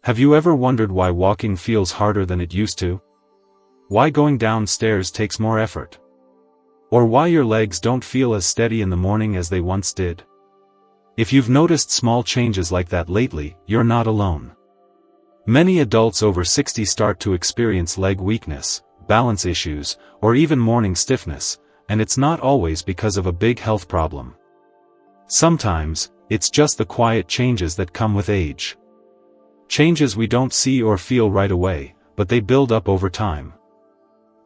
Have you ever wondered why walking feels harder than it used to? Why going downstairs takes more effort? Or why your legs don't feel as steady in the morning as they once did? If you've noticed small changes like that lately, you're not alone. Many adults over 60 start to experience leg weakness, balance issues, or even morning stiffness, and it's not always because of a big health problem. Sometimes, it's just the quiet changes that come with age. Changes we don't see or feel right away, but they build up over time.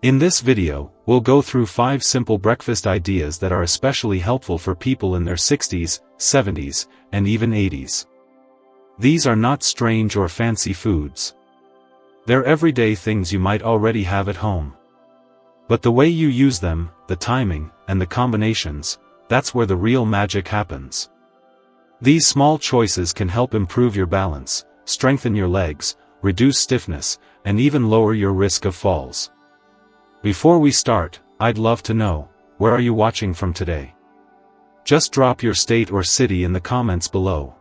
In this video, we'll go through 5 simple breakfast ideas that are especially helpful for people in their 60s, 70s, and even 80s. These are not strange or fancy foods. They're everyday things you might already have at home. But the way you use them, the timing, and the combinations, that's where the real magic happens. These small choices can help improve your balance, strengthen your legs, reduce stiffness, and even lower your risk of falls. Before we start, I'd love to know, where are you watching from today? Just drop your state or city in the comments below.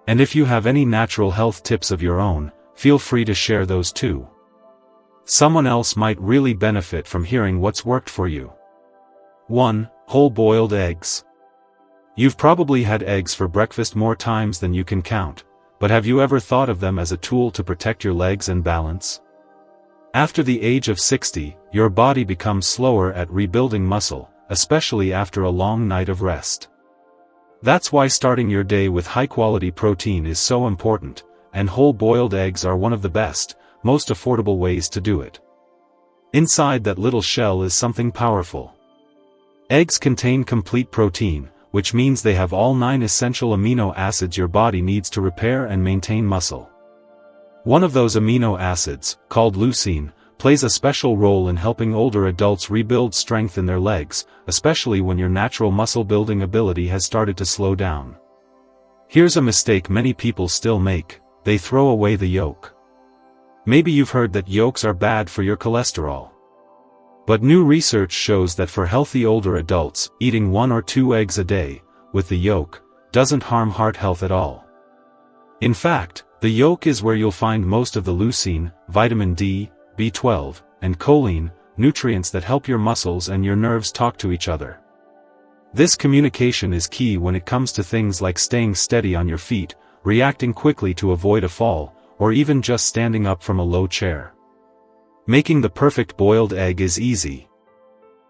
And if you have any natural health tips of your own, feel free to share those too. Someone else might really benefit from hearing what's worked for you. 1. Whole-boiled eggs. You've probably had eggs for breakfast more times than you can count, but have you ever thought of them as a tool to protect your legs and balance? After the age of 60, your body becomes slower at rebuilding muscle, especially after a long night of rest. That's why starting your day with high-quality protein is so important, and whole-boiled eggs are one of the best, most affordable ways to do it. Inside that little shell is something powerful. Eggs contain complete protein, which means they have all 9 essential amino acids your body needs to repair and maintain muscle. One of those amino acids, called leucine, plays a special role in helping older adults rebuild strength in their legs, especially when your natural muscle-building ability has started to slow down. Here's a mistake many people still make: they throw away the yolk. Maybe you've heard that yolks are bad for your cholesterol. But new research shows that for healthy older adults, eating 1 or 2 eggs a day, with the yolk, doesn't harm heart health at all. In fact, the yolk is where you'll find most of the leucine, vitamin D, B12, and choline, nutrients that help your muscles and your nerves talk to each other. This communication is key when it comes to things like staying steady on your feet, reacting quickly to avoid a fall, or even just standing up from a low chair. Making the perfect boiled egg is easy.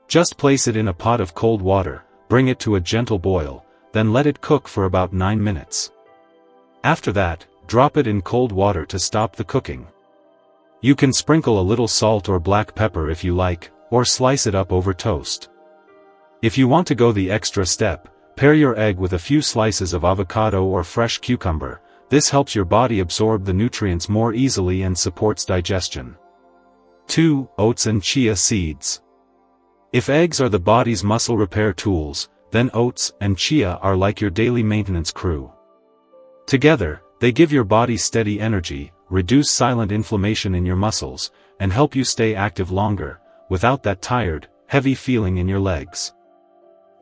Just place it in a pot of cold water, bring it to a gentle boil, then let it cook for about 9 minutes. After that, drop it in cold water to stop the cooking. You can sprinkle a little salt or black pepper if you like, or slice it up over toast. If you want to go the extra step, pair your egg with a few slices of avocado or fresh cucumber. This helps your body absorb the nutrients more easily and supports digestion. 2. Oats and chia seeds. If eggs are the body's muscle repair tools, then oats and chia are like your daily maintenance crew. Together, they give your body steady energy, reduce silent inflammation in your muscles, and help you stay active longer, without that tired, heavy feeling in your legs.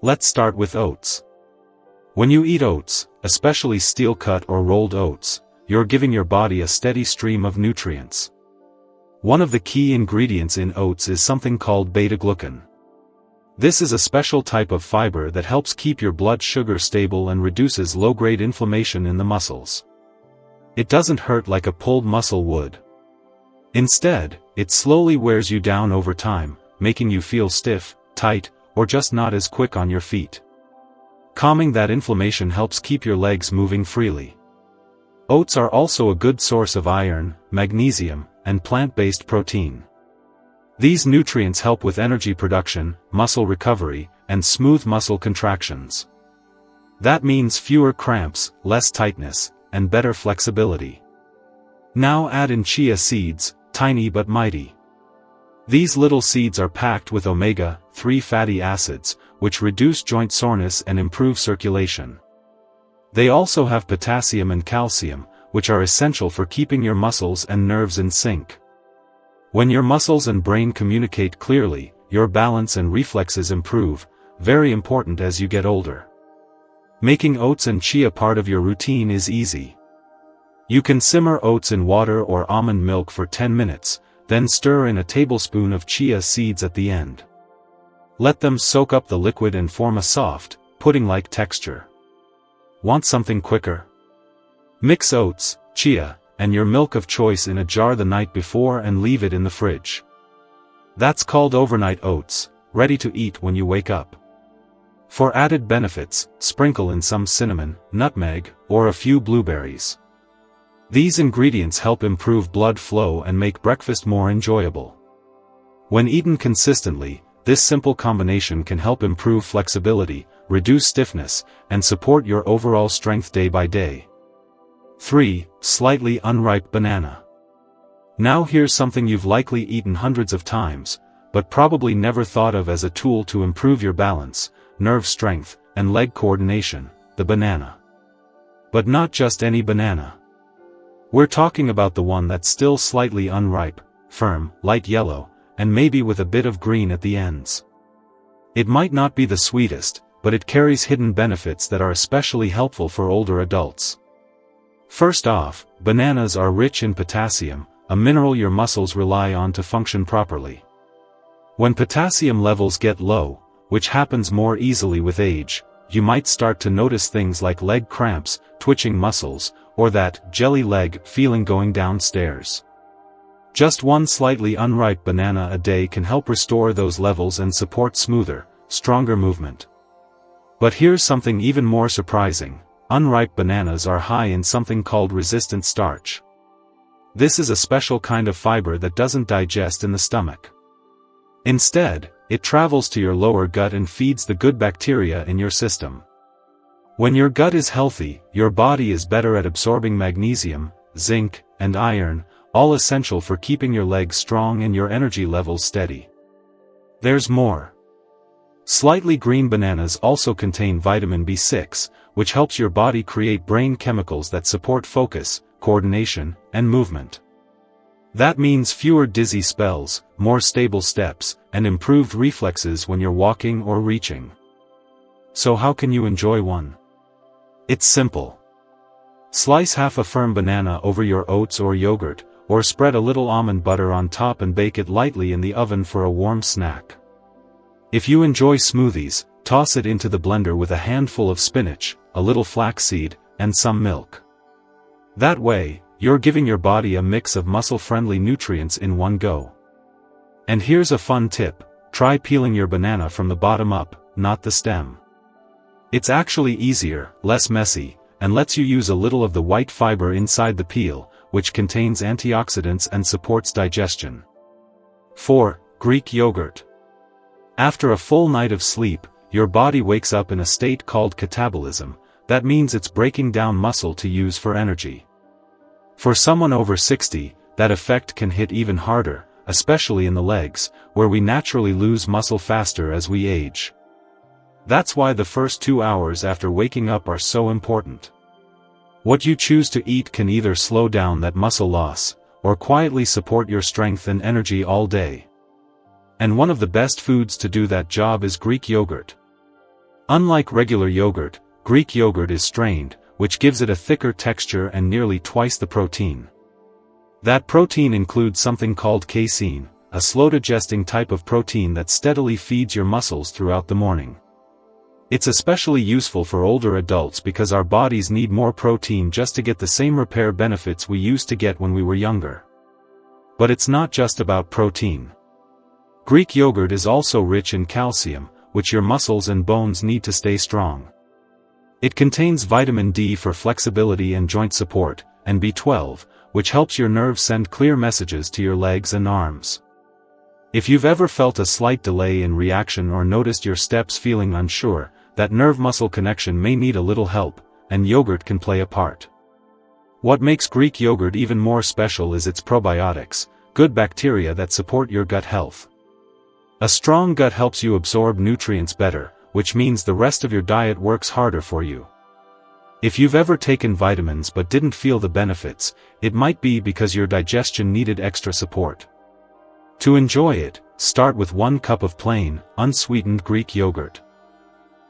Let's start with oats. When you eat oats, especially steel-cut or rolled oats, you're giving your body a steady stream of nutrients. One of the key ingredients in oats is something called beta-glucan. This is a special type of fiber that helps keep your blood sugar stable and reduces low-grade inflammation in the muscles. It doesn't hurt like a pulled muscle would. Instead, it slowly wears you down over time, making you feel stiff, tight, or just not as quick on your feet. Calming that inflammation helps keep your legs moving freely. Oats are also a good source of iron, magnesium, and plant-based protein. These nutrients help with energy production, muscle recovery, and smooth muscle contractions. That means fewer cramps, less tightness, and better flexibility. Now add in chia seeds, tiny but mighty. These little seeds are packed with omega-3 fatty acids, which reduce joint soreness and improve circulation. They also have potassium and calcium, which are essential for keeping your muscles and nerves in sync. When your muscles and brain communicate clearly, your balance and reflexes improve, very important as you get older. Making oats and chia part of your routine is easy. You can simmer oats in water or almond milk for 10 minutes, then stir in a tablespoon of chia seeds at the end. Let them soak up the liquid and form a soft, pudding-like texture. Want something quicker? Mix oats, chia, and your milk of choice in a jar the night before and leave it in the fridge. That's called overnight oats, ready to eat when you wake up. For added benefits, sprinkle in some cinnamon, nutmeg, or a few blueberries. These ingredients help improve blood flow and make breakfast more enjoyable. When eaten consistently, this simple combination can help improve flexibility, reduce stiffness, and support your overall strength day by day. 3. Slightly unripe banana. Now here's something you've likely eaten hundreds of times, but probably never thought of as a tool to improve your balance, nerve strength, and leg coordination: the banana. But not just any banana. We're talking about the one that's still slightly unripe, firm, light yellow, and maybe with a bit of green at the ends. It might not be the sweetest, but it carries hidden benefits that are especially helpful for older adults. First off, bananas are rich in potassium, a mineral your muscles rely on to function properly. When potassium levels get low, which happens more easily with age, you might start to notice things like leg cramps, twitching muscles, or that jelly leg feeling going downstairs. Just one slightly unripe banana a day can help restore those levels and support smoother, stronger movement. But here's something even more surprising: unripe bananas are high in something called resistant starch. This is a special kind of fiber that doesn't digest in the stomach. Instead, it travels to your lower gut and feeds the good bacteria in your system. When your gut is healthy, your body is better at absorbing magnesium, zinc, and iron, all essential for keeping your legs strong and your energy levels steady. There's more. Slightly green bananas also contain vitamin B6, which helps your body create brain chemicals that support focus, coordination, and movement. That means fewer dizzy spells, more stable steps, and improved reflexes when you're walking or reaching. So how can you enjoy one? It's simple. Slice half a firm banana over your oats or yogurt, or spread a little almond butter on top and bake it lightly in the oven for a warm snack. If you enjoy smoothies, toss it into the blender with a handful of spinach, a little flaxseed, and some milk. That way, you're giving your body a mix of muscle-friendly nutrients in one go. And here's a fun tip: try peeling your banana from the bottom up, not the stem. It's actually easier, less messy, and lets you use a little of the white fiber inside the peel, which contains antioxidants and supports digestion. 4. Greek yogurt. After a full night of sleep, your body wakes up in a state called catabolism. That means it's breaking down muscle to use for energy. For someone over 60, that effect can hit even harder, especially in the legs, where we naturally lose muscle faster as we age. That's why the first 2 hours after waking up are so important. What you choose to eat can either slow down that muscle loss, or quietly support your strength and energy all day. And one of the best foods to do that job is Greek yogurt. Unlike regular yogurt, Greek yogurt is strained, which gives it a thicker texture and nearly twice the protein. That protein includes something called casein, a slow-digesting type of protein that steadily feeds your muscles throughout the morning. It's especially useful for older adults because our bodies need more protein just to get the same repair benefits we used to get when we were younger. But it's not just about protein. Greek yogurt is also rich in calcium, which your muscles and bones need to stay strong. It contains vitamin D for flexibility and joint support, and B12, which helps your nerves send clear messages to your legs and arms. If you've ever felt a slight delay in reaction or noticed your steps feeling unsure, that nerve-muscle connection may need a little help, and yogurt can play a part. What makes Greek yogurt even more special is its probiotics, good bacteria that support your gut health. A strong gut helps you absorb nutrients better, which means the rest of your diet works harder for you. If you've ever taken vitamins but didn't feel the benefits, it might be because your digestion needed extra support. To enjoy it, start with 1 cup of plain, unsweetened Greek yogurt.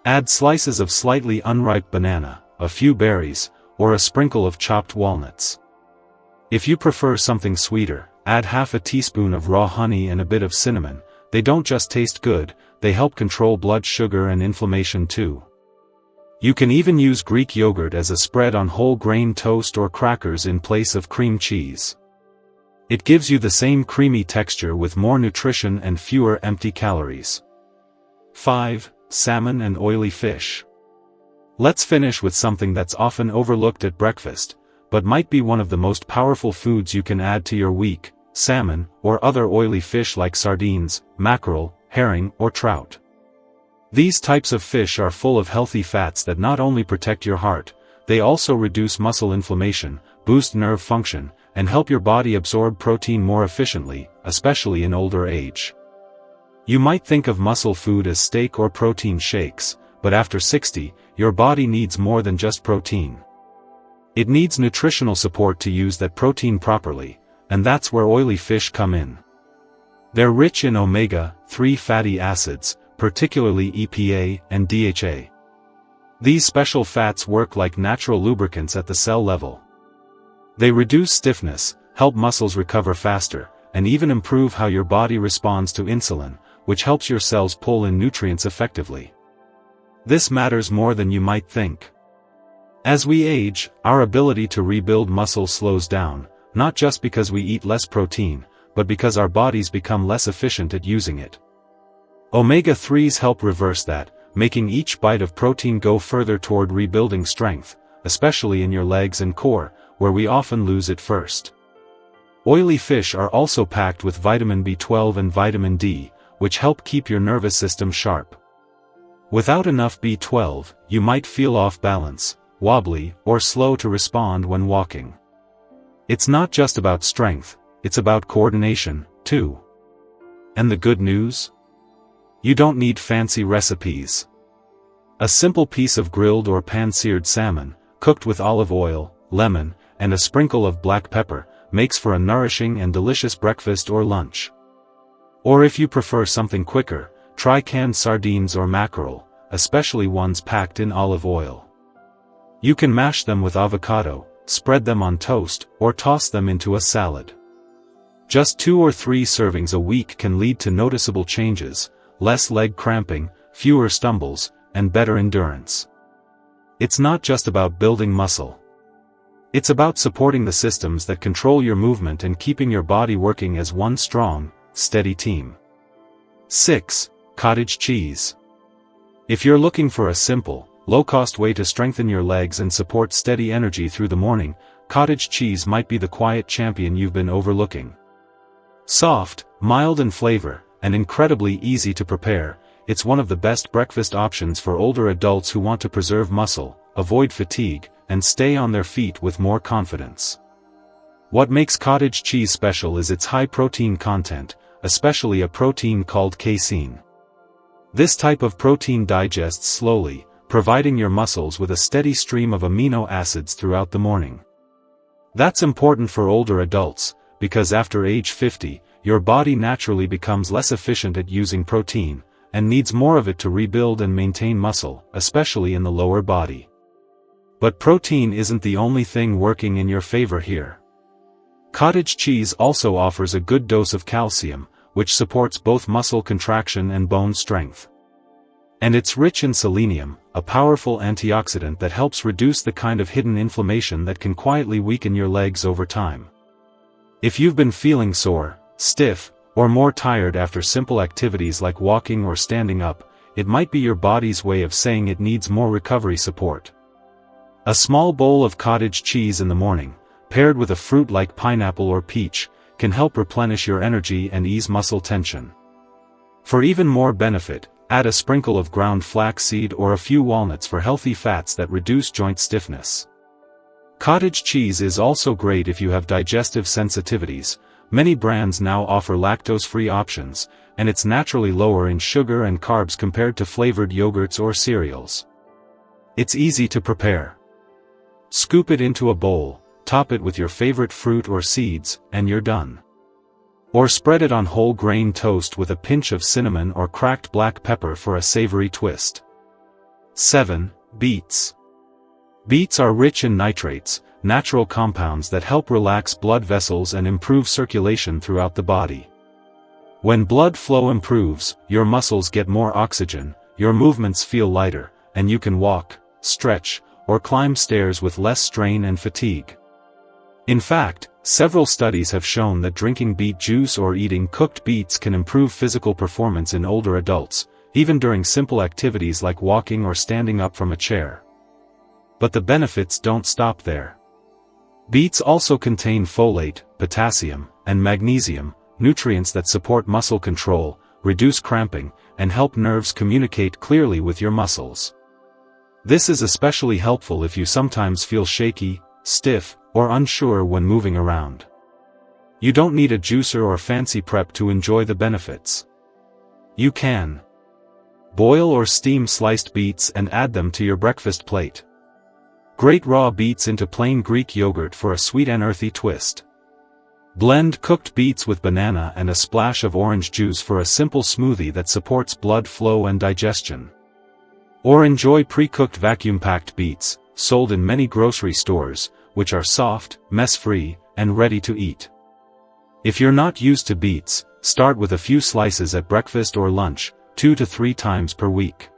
Add slices of slightly unripe banana, a few berries, or a sprinkle of chopped walnuts. If you prefer something sweeter, add half a teaspoon of raw honey and a bit of cinnamon. They don't just taste good, they help control blood sugar and inflammation too. You can even use Greek yogurt as a spread on whole grain toast or crackers in place of cream cheese. It gives you the same creamy texture with more nutrition and fewer empty calories. 5. Salmon and oily fish. Let's finish with something that's often overlooked at breakfast, but might be one of the most powerful foods you can add to your week: salmon, or other oily fish like sardines, mackerel, herring, or trout. These types of fish are full of healthy fats that not only protect your heart, they also reduce muscle inflammation, boost nerve function, and help your body absorb protein more efficiently, especially in older age. You might think of muscle food as steak or protein shakes, but after 60, your body needs more than just protein. It needs nutritional support to use that protein properly, and that's where oily fish come in. They're rich in omega-3 fatty acids, particularly EPA and DHA. These special fats work like natural lubricants at the cell level. They reduce stiffness, help muscles recover faster, and even improve how your body responds to insulin, which helps your cells pull in nutrients effectively. This matters more than you might think. As we age, our ability to rebuild muscle slows down, not just because we eat less protein, but because our bodies become less efficient at using it. Omega-3s help reverse that, making each bite of protein go further toward rebuilding strength, especially in your legs and core, where we often lose it first. Oily fish are also packed with vitamin B12 and vitamin D, which help keep your nervous system sharp. Without enough B12, you might feel off balance, wobbly, or slow to respond when walking. It's not just about strength, it's about coordination, too. And the good news? You don't need fancy recipes. A simple piece of grilled or pan-seared salmon, cooked with olive oil, lemon, and a sprinkle of black pepper, makes for a nourishing and delicious breakfast or lunch. Or if you prefer something quicker, try canned sardines or mackerel, especially ones packed in olive oil. You can mash them with avocado, spread them on toast, or toss them into a salad. Just 2 or 3 servings a week can lead to noticeable changes: less leg cramping, fewer stumbles, and better endurance. It's not just about building muscle. It's about supporting the systems that control your movement and keeping your body working as one strong, steady team. 6. Cottage cheese. If you're looking for a simple, low-cost way to strengthen your legs and support steady energy through the morning, cottage cheese might be the quiet champion you've been overlooking. Soft, mild in flavor, and incredibly easy to prepare, it's one of the best breakfast options for older adults who want to preserve muscle, avoid fatigue, and stay on their feet with more confidence. What makes cottage cheese special is its high protein content, especially a protein called casein. This type of protein digests slowly, providing your muscles with a steady stream of amino acids throughout the morning. That's important for older adults, because after age 50, your body naturally becomes less efficient at using protein, and needs more of it to rebuild and maintain muscle, especially in the lower body. But protein isn't the only thing working in your favor here. Cottage cheese also offers a good dose of calcium, which supports both muscle contraction and bone strength. And it's rich in selenium, a powerful antioxidant that helps reduce the kind of hidden inflammation that can quietly weaken your legs over time. If you've been feeling sore, stiff, or more tired after simple activities like walking or standing up, it might be your body's way of saying it needs more recovery support. A small bowl of cottage cheese in the morning, paired with a fruit like pineapple or peach, can help replenish your energy and ease muscle tension. For even more benefit, add a sprinkle of ground flaxseed or a few walnuts for healthy fats that reduce joint stiffness. Cottage cheese is also great if you have digestive sensitivities. Many brands now offer lactose-free options, and it's naturally lower in sugar and carbs compared to flavored yogurts or cereals. It's easy to prepare. Scoop it into a bowl, top it with your favorite fruit or seeds, and you're done. Or spread it on whole grain toast with a pinch of cinnamon or cracked black pepper for a savory twist. 7. Beets. Beets are rich in nitrates, natural compounds that help relax blood vessels and improve circulation throughout the body. When blood flow improves, your muscles get more oxygen, your movements feel lighter, and you can walk, stretch, or climb stairs with less strain and fatigue. In fact, several studies have shown that drinking beet juice or eating cooked beets can improve physical performance in older adults, even during simple activities like walking or standing up from a chair. But the benefits don't stop there. Beets also contain folate, potassium, and magnesium, nutrients that support muscle control, reduce cramping, and help nerves communicate clearly with your muscles. This is especially helpful if you sometimes feel shaky, stiff, or unsure when moving around. You don't need a juicer or fancy prep to enjoy the benefits. You can boil or steam sliced beets and add them to your breakfast plate. Grate raw beets into plain Greek yogurt for a sweet and earthy twist. Blend cooked beets with banana and a splash of orange juice for a simple smoothie that supports blood flow and digestion. Or enjoy pre-cooked vacuum-packed beets, sold in many grocery stores, which are soft, mess-free, and ready to eat. If you're not used to beets, start with a few slices at breakfast or lunch, 2 to 3 times per week.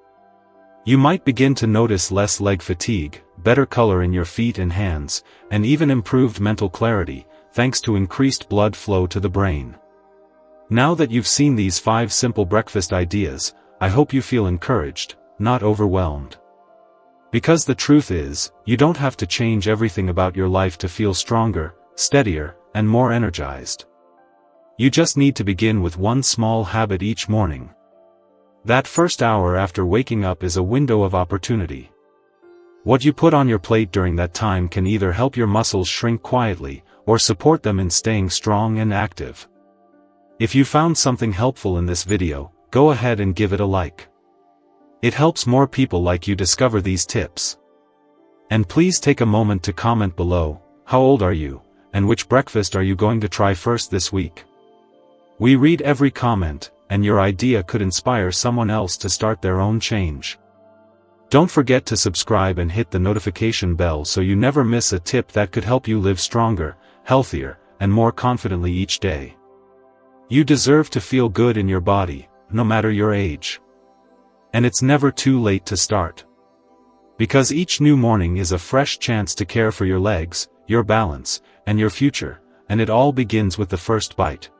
You might begin to notice less leg fatigue, better color in your feet and hands, and even improved mental clarity, thanks to increased blood flow to the brain. Now that you've seen these 5 simple breakfast ideas, I hope you feel encouraged, not overwhelmed. Because the truth is, you don't have to change everything about your life to feel stronger, steadier, and more energized. You just need to begin with one small habit each morning. That first hour after waking up is a window of opportunity. What you put on your plate during that time can either help your muscles shrink quietly, or support them in staying strong and active. If you found something helpful in this video, go ahead and give it a like. It helps more people like you discover these tips. And please take a moment to comment below, how old are you, and which breakfast are you going to try first this week? We read every comment, and your idea could inspire someone else to start their own change. Don't forget to subscribe and hit the notification bell so you never miss a tip that could help you live stronger, healthier, and more confidently each day. You deserve to feel good in your body, no matter your age. And it's never too late to start. Because each new morning is a fresh chance to care for your legs, your balance, and your future, and it all begins with the first bite.